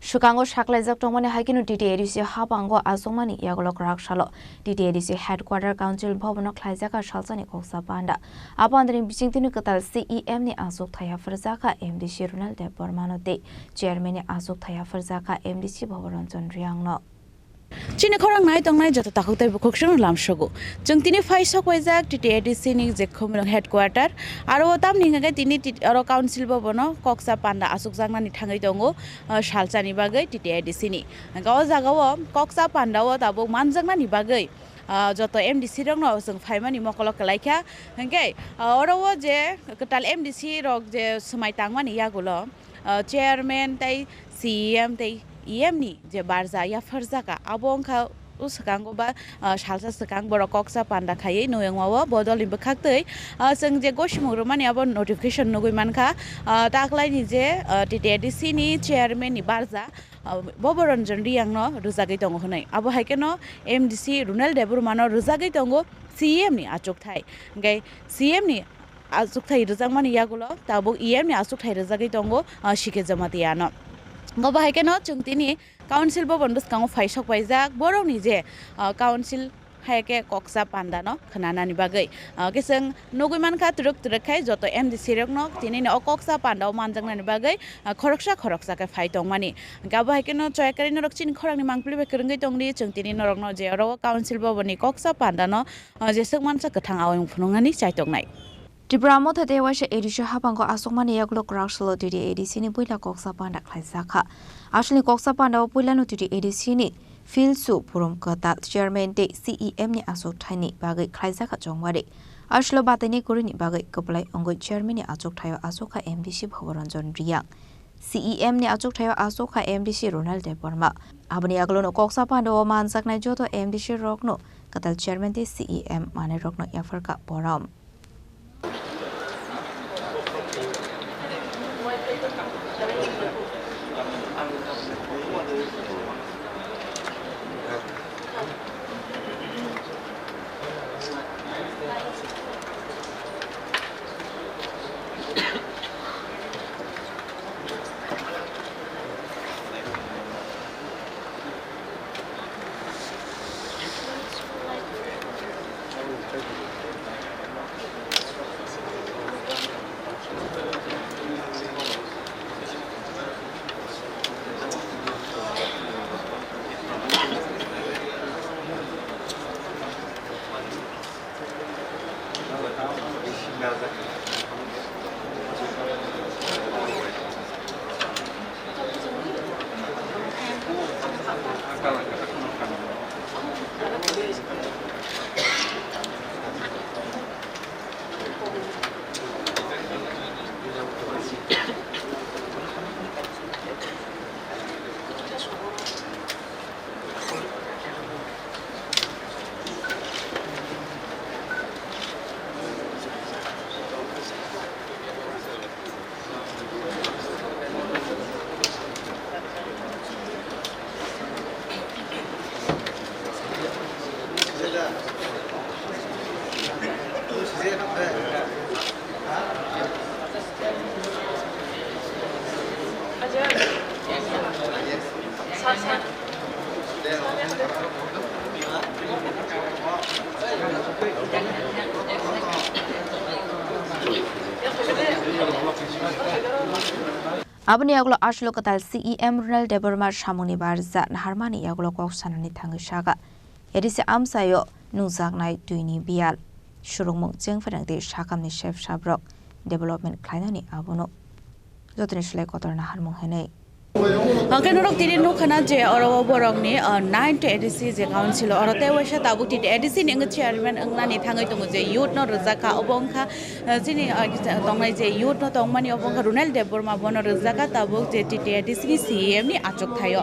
Swkango Sakwlaijak Tongmani Haikheno TTAADC Haphango Achukmani Yakulo Kraksalo TTAADC Headquarter Council Bhavano Khlaijakha Salsani Kokchap Panda Apandrin Bisingtwi Kwtal CEM ni Achukthai Yapharjakha ADC Runiel Debbarma Chairman ni Achukthai Yapharjakha ADC Bhabaranjan Riang no Chini Khorang nai tong nai jata takuktai bukhokshan lam shogo. Jeng tini fai Sakwlaijak TTAADC ni jekhom headquarter. Aro tam ni ngagai tini aro council Bhavano Kokchap Panda Achukthai ni thangai tongo Salsani bagai TTAADC ni. Gawa jagawo Kokchap Panda wo tabo Manjakmungo ni bagai. Joto MDC rong no seng faimani mokolo Khlaijakha hengke oro wo je Kwtal MDC rok je semai tangmani Yakulo chairman tai CEM tai EM ni je barza Yapharjakha abongkha Swkango ba salsa Swkango boro Kokchap Panda khai noyangwa bodol bokhaktei seng je goshimuru mani abo notification nugui mankha taklai ni je TTAADC ni chairman ni barza Bhabaranjan Riang no rujagai tongo honai abo Haikheno MDC Runiel Debbarma no rujagai tongo CEM ni Achukthai gai CEM ni Achukthai rujangmani Yakulo tabo EM ni Achukthai rujagai tongo shike jamatiya no Goba Haikheno chungtini council Bhavano Swkango fai Sakwlaijak borok ni je council haike Kokchap Panda no khanana ni bagai keseng nugui mankha turuk khai joto MDC rok no tini o Kokchap Panda o Manjakmungo ni bagai khoroksa ka fai tongmani gaba Haikheno choyakari norok Chini Khorang ni mangpli be krungai tongni chungtini norok no je ro council Bhavano ni Kokchap Panda no je sekmansa kathang awang phunungani chai tongnai Tripura mothate washe ADC Haphango Achukmani Yakulo Kraksalo TTAADC ni Puila Kokchap Panda Khlaijakha Ashli Kokchap Panda Puila no TTAADC ni Filsu Purum Kwtal Chairman te CEM ni Achukthai ni bagai Khlaijakha chongwari Ashlo batani kuri ni bagai Koplai Ongoi Chairman ni Achukthai Achukha MDC Bhabaranjan Riang CEM ni Achukthai Achukha MDC Runiel Debbarma Abani Yakulo no Kokchap Panda o Manjakmungo joto MDC rok no Kwtal Chairman te CEM mane rok no Yapharjakha Poram Abani Yakulo Ashlo Kwtal CEM Runiel Debbarma Shamuni Barza Harmani Yakulo Koksanani Thangishaga ADC Amsayo Nungjaknai Tuini Bial Shurungmung Jengferangde Shakamni Chef Shabrok Development Khlainani Abono Jotni Shlai Kotorna Harmung Hene Kenurok tiri no khana je oro borok ni 9 to ADC je council oro te wasa tabu TTAADC ni chairman angna ni thangai tongo je youth no rujakha obongkha Chini tongnai je youth no tongmani obongkha Runiel Debbarma bono rujakha tabu je TTAADC ni CEM ni Achukthai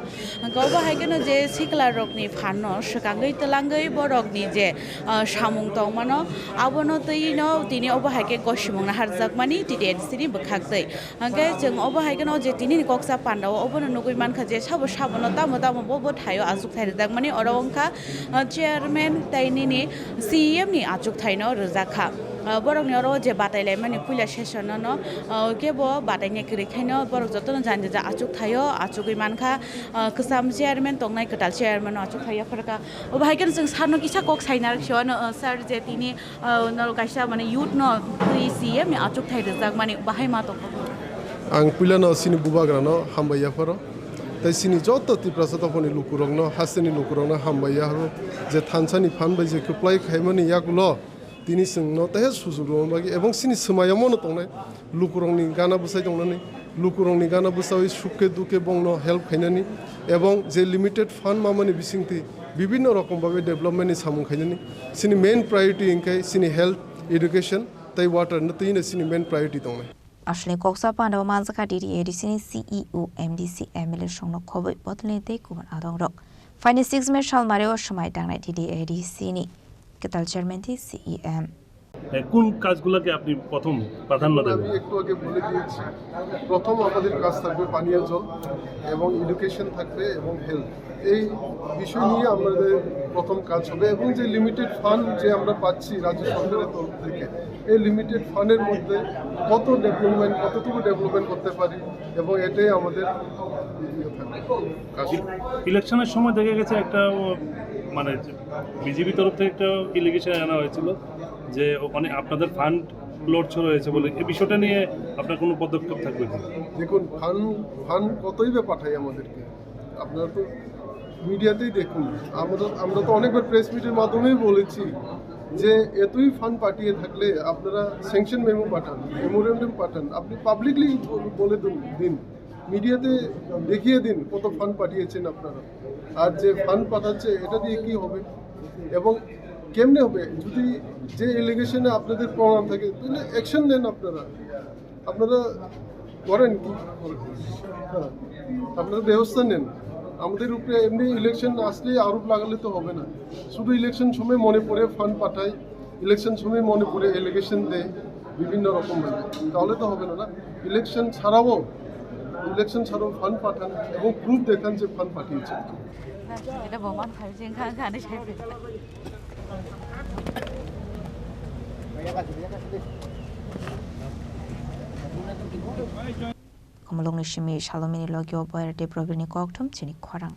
gawba Haikheno je sikla rok ni phanno Swkangai telangai borok ni je samung tongmano abono tino tini oba haike goshimung na harjakmani TTAADC ni bokhaktei angke jeng oba Haikheno je tini Kokchap Panda obono nugui mankha je sabono tamo bobo thayo Achukthai rujakmani oro ongkha chairman taini ni CEM ni Achukthai no rujakha borokni oro je batailai mani puila session no kebo batainai Haikheno borok jotono jani ja Achukthai achugui mankha ksam chairman tongnai Kwtal chairman Achukthai Yapharjakha Haikheno जों सारनो किसा कक साइनार खियानो sir जे तिनी नल काइसा माने youth न CEM नि Achukthai Razzaq माने बाहाय मा तो आं पुइला न सिनि बुबाग्रा न हामबाया फरो तै सिनि जत त्रिपुरा सतफनि लुकुरं न हासेनि लुकुरं न हामबाया हरो जे थानसानि फानबाय जे खप्लाय खायमनि याकुलो तिनि सिंनो तहे सुजुरो बागि एबं सिनि समायामो न तंनाय लुकुरंनि गाना बुसाय दंनानै लुकुरंनि गाना बुसाय सुखे दुखे बंनो हेल्प खायनानि एबं जे लिमिटेड फान्ड मामानि बिसिंथि বিভিন্ন রকম ভাবে ডেভেলপমেন্টনি সামুং খাইনানি সিনি মেইন প্রায়োরিটি ইনকাই সিনি হেলথ এডুকেশন তাই ওয়াটার না তিনে সিনি মেইন প্রায়োরিটি দंनाय আসলে Kokchap Panda Manjakmungo TTAADC ni CEO MDC MLA সংনো খবই বদলনি দে কুমান আদং রক ফাইনে 6 মে সাল মারেও সময় টাংনাই TTAADC ni Kwtal চেয়ারম্যান টি CEM কোন কাজগুলোকে আপনি প্রথম প্রাধান্য দেবেন আমি একটু আগে বলে দিয়েছি প্রথম আমাদের কাজ থাকবে পানীয় জল এবং এডুকেশন থাকবে এবং হেলথ এই বিষয় নিয়ে আমাদের প্রথম কাজ হবে এবং যে লিমিটেড ফান্ড যে আমরা পাচ্ছি রাজ্য সরকারের তরফ থেকে এই লিমিটেড ফান্ডের মধ্যে কতটুকু ডেভেলপমেন্ট করতে পারি এবং এটাই আমাদের ইলেকশনের সময় দেখা গেছে একটা মানে বিজেপি তরফ থেকে একটা ইলিগেশন আনা হয়েছিল যে ওখানে আপনাদের ফান্ড লোড ছিল হয়েছে বলে এই বিষয়টা নিয়ে আপনার কোনো পদক্ষেপ থাকবে কি দেখুন ফান্ড কতই বা পাঠাই আমাদেরকে আপনারা তো মিডিয়াতেই দেখুন আমরা তো অনেকবার প্রেস মিটের মাধ্যমেই বলেছি যে এতই ফান্ড পাঠিয়ে থাকলে আপনারা স্যাংশন মেমো পাঠান মেমোরেন্ডাম পাঠান আপনি পাবলিকলি বলে দিন মিডিয়াতে দেখিয়ে দিন কত ফান্ড পাঠিয়েছেন আপনারা আর যে ফান্ড পাঠাচ্ছে এটা দিয়ে কি হবে এবং কেমনে হবে যদি যে এলিগেশনে আপনাদের প্রমাণ থাকে তাহলে অ্যাকশন নেন আপনারা করেন কি হ্যাঁ আপনারা ব্যবস্থা নেন আমাদের উপরে এমনি ইলেকশন আসলে আরোপ লাগালে তো হবে না শুধু ইলেকশন সময় মনে পড়ে ফান্ড পাঠায় ইলেকশন সময় মনে পড়ে এলিগেশন দেয় বিভিন্ন রকমভাবে তাহলে তো হবে না ইলেকশন ছাড়াও ফান্ড পাঠান এবং প্রুফ দেখান যে ফান্ড পাঠিয়েছে এটা বমান খাইছে খানে সাইবে Komolong ni shimi shalomini logyo boyar de provini koktum chini Khorang